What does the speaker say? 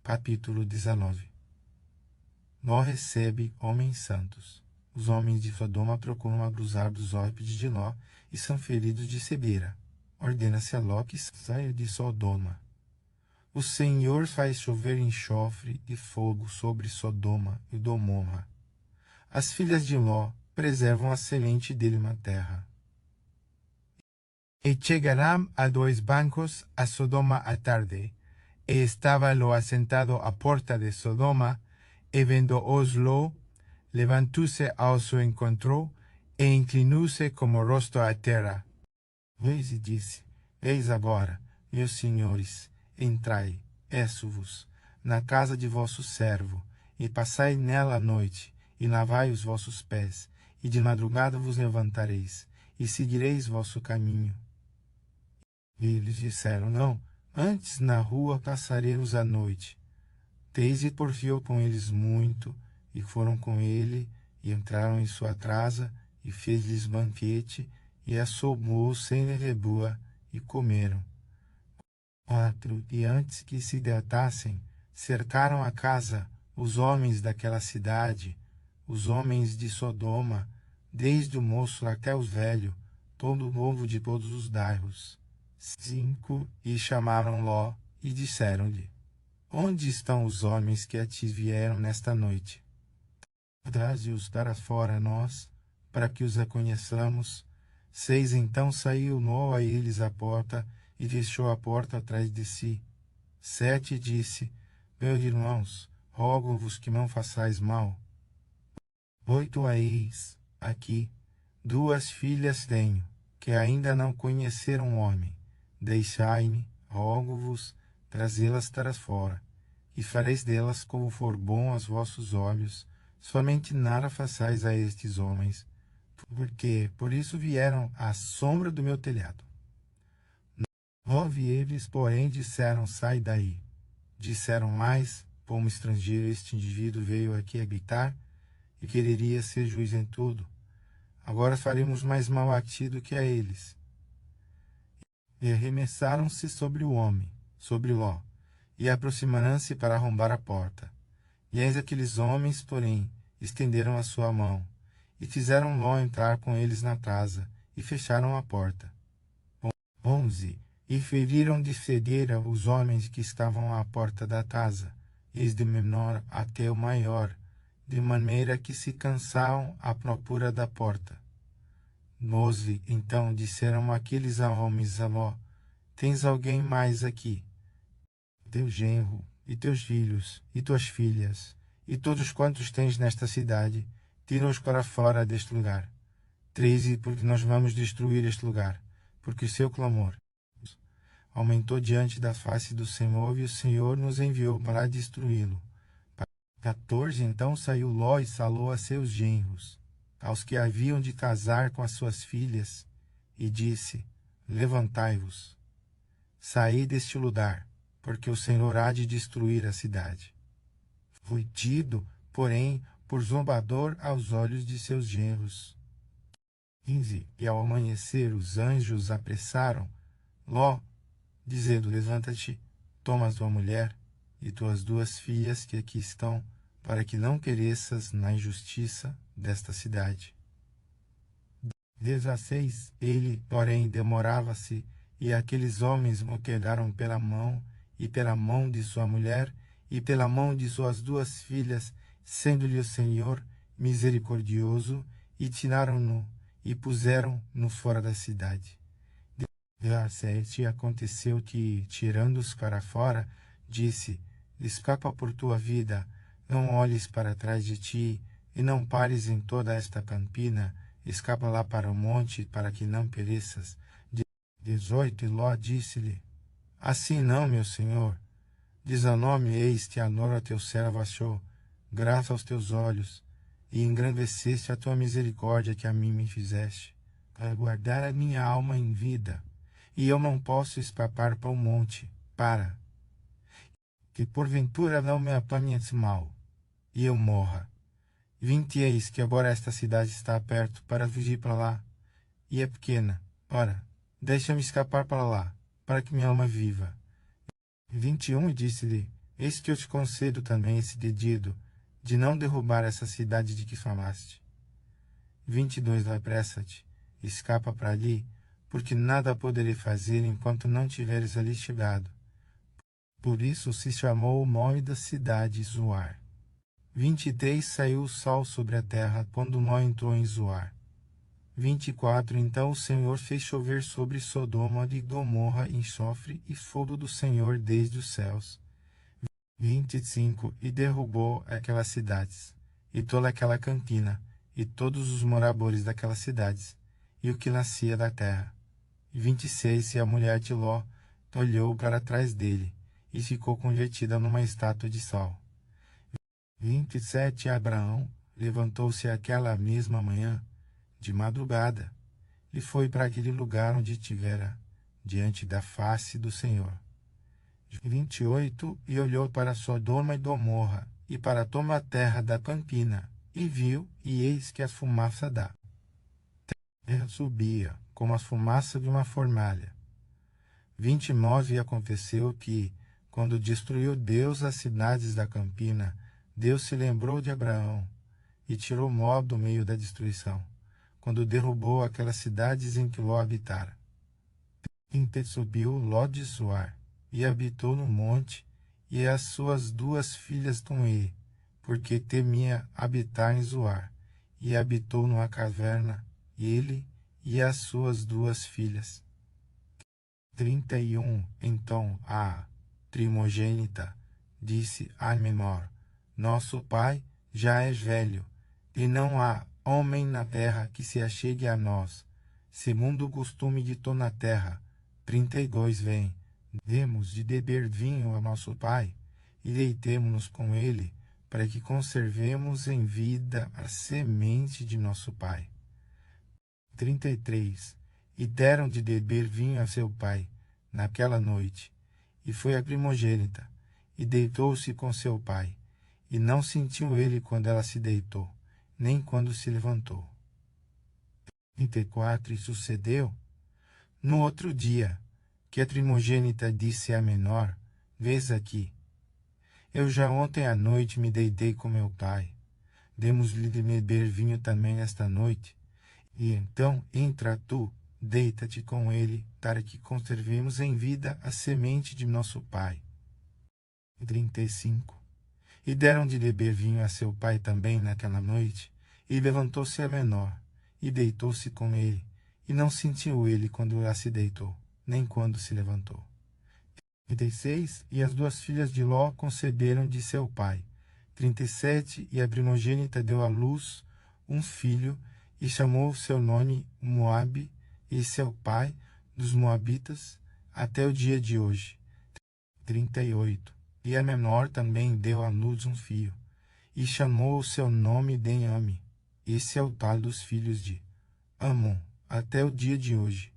Capítulo 19. Ló recebe homens santos. Os homens de Sodoma procuram abusar dos hóspedes de Ló e são feridos de cegueira. Ordena-se a Ló que saia de Sodoma. O Senhor faz chover enxofre e fogo sobre Sodoma e Gomorra. As filhas de Ló preservam a semente dele na terra. E chegará a 2 bancos a Sodoma à tarde. E estava Ló assentado à porta de Sodoma, e vendo-os Ló, levantou-se ao seu encontro, e inclinou-se como rosto à terra. Veis e disse: Eis agora, meus senhores, entrai, peço-vos, na casa de vosso servo, e passai nela a noite, e lavai os vossos pés, e de madrugada vos levantareis, e seguireis vosso caminho. E eles disseram: Não, antes na rua passaremos a noite. Teise porfiou com eles muito, e foram com ele, e entraram em sua casa, e fez-lhes banquete, e assomou sem levedura, e comeram. 4. E antes que se deitassem, cercaram a casa os homens daquela cidade, os homens de Sodoma, desde o moço até os velhos, todo o povo de todos os bairros. 5. E chamaram Ló, e disseram-lhe: Onde estão os homens que a ti vieram nesta noite? Traze-os para fora a nós, para que os reconheçamos. 6. Então saiu Ló a eles à porta, e fechou a porta atrás de si. 7. Disse: Meus irmãos, rogo-vos que não façais mal. 8. Eis aqui 2 filhas tenho, que ainda não conheceram homem. Deixai-me, rogo-vos, trazê-las para fora, e fareis delas como for bom aos vossos olhos. Somente nada façais a estes homens, porque por isso vieram à sombra do meu telhado. 9. Eles, porém, disseram: Sai daí. Disseram mais: Como estrangeiro, este indivíduo veio aqui habitar e quereria ser juiz em tudo. Agora faremos mais mal a ti do que a eles. E arremessaram-se sobre o homem, sobre Ló, e aproximaram-se para arrombar a porta. E eis aqueles homens, porém, estenderam a sua mão, e fizeram Ló entrar com eles na casa, e fecharam a porta. 11. E feriram de cegueira os homens que estavam à porta da casa, desde o menor até o maior, de maneira que se cansaram à procura da porta. 12. Então disseram aqueles homens a Ló: Tens alguém mais aqui? Teu genro, e teus filhos, e tuas filhas, e todos quantos tens nesta cidade, tira-os para fora deste lugar. 13. Porque nós vamos destruir este lugar, porque o seu clamor aumentou diante da face do Senhor, e o Senhor nos enviou para destruí-lo. 14. Então saiu Ló e falou a seus genros, aos que haviam de casar com as suas filhas, e disse: Levantai-vos, saí deste lugar, porque o Senhor há de destruir a cidade. Foi tido, porém, por zombador aos olhos de seus genros. 15. E ao amanhecer os anjos apressaram Ló, dizendo: Levanta-te, toma a tua mulher e tuas 2 filhas que aqui estão, para que não pereças na injustiça desta cidade. 16. Ele, porém, demorava-se, e aqueles homens o quedaram pela mão, e pela mão de sua mulher, e pela mão de suas 2 filhas, sendo-lhe o Senhor misericordioso, e tiraram-no, e puseram-no fora da cidade. 17. Aconteceu que, tirando-os para fora, disse: Escapa por tua vida, não olhes para trás de ti, e não pares em toda esta campina, escapa lá para o monte, para que não pereças. 18. E Ló disse-lhe: Assim não, meu senhor. Diz ao nome: Eis que agora teu servo achou graça aos teus olhos, e engrandeceste a tua misericórdia que a mim me fizeste, para guardar a minha alma em vida, e eu não posso escapar para o monte, para que porventura não me apanhe-se mal, e eu morra. 20. Eis que agora esta cidade está perto para fugir para lá, e é pequena. Ora, deixa-me escapar para lá, para que minha alma viva. 21. E disse-lhe: Eis que eu te concedo também esse pedido, de não derrubar essa cidade de que falaste. 22. Apressa-te, escapa para ali, porque nada poderei fazer enquanto não tiveres ali chegado. Por isso se chamou o nome da cidade Zoar. 23. Saiu o sol sobre a terra, quando Nó entrou em Zoar. 24. Então o Senhor fez chover sobre Sodoma e Gomorra enxofre e fogo do Senhor desde os céus. 25. E derrubou aquelas cidades, e toda aquela campina, e todos os moradores daquelas cidades, e o que nascia da terra. 26. E a mulher de Ló olhou para trás dele, e ficou convertida numa estátua de sal. 27. Abraão levantou-se aquela mesma manhã, de madrugada, e foi para aquele lugar onde estivera, diante da face do Senhor. 28. E olhou para Sodoma e Gomorra, e para toda a terra da campina, e viu, e eis que a fumaça da terra subia, como a fumaça de uma fornalha. 29. E aconteceu que, quando destruiu Deus as cidades da campina, Deus se lembrou de Abraão, e tirou Mó do meio da destruição, quando derrubou aquelas cidades em que Ló habitara. 30. Subiu Ló de Zoar, e habitou no monte, e as suas 2 filhas com ele, porque temia habitar em Zoar, e habitou numa caverna, ele e as suas 2 filhas. 31. Então a primogênita disse à menor: Nosso pai já é velho, e não há homem na terra que se achegue a nós, segundo o costume de toda a terra. 32. Vem, demos de beber vinho a nosso pai, e deitemo-nos com ele, para que conservemos em vida a semente de nosso pai. 33. E deram de beber vinho a seu pai, naquela noite, e foi a primogênita, e deitou-se com seu pai, e não sentiu ele quando ela se deitou, nem quando se levantou. 34. E sucedeu, no outro dia, que a primogênita disse à menor: Vês aqui, eu já ontem à noite me deitei com meu pai, demos-lhe de beber vinho também esta noite, e então entra tu, deita-te com ele, para que conservemos em vida a semente de nosso pai. 35. E deram de beber vinho a seu pai também naquela noite, e levantou-se a menor, e deitou-se com ele, e não sentiu ele quando ela se deitou, nem quando se levantou. 36. E as 2 filhas de Ló conceberam de seu pai. 37. E a primogênita deu à luz um filho, e chamou seu nome Moabe, e seu pai dos Moabitas, até o dia de hoje. 38. E a menor também deu à luz um filho, e chamou o seu nome Ben-Ami. Esse é o tal dos filhos de Amon, até o dia de hoje.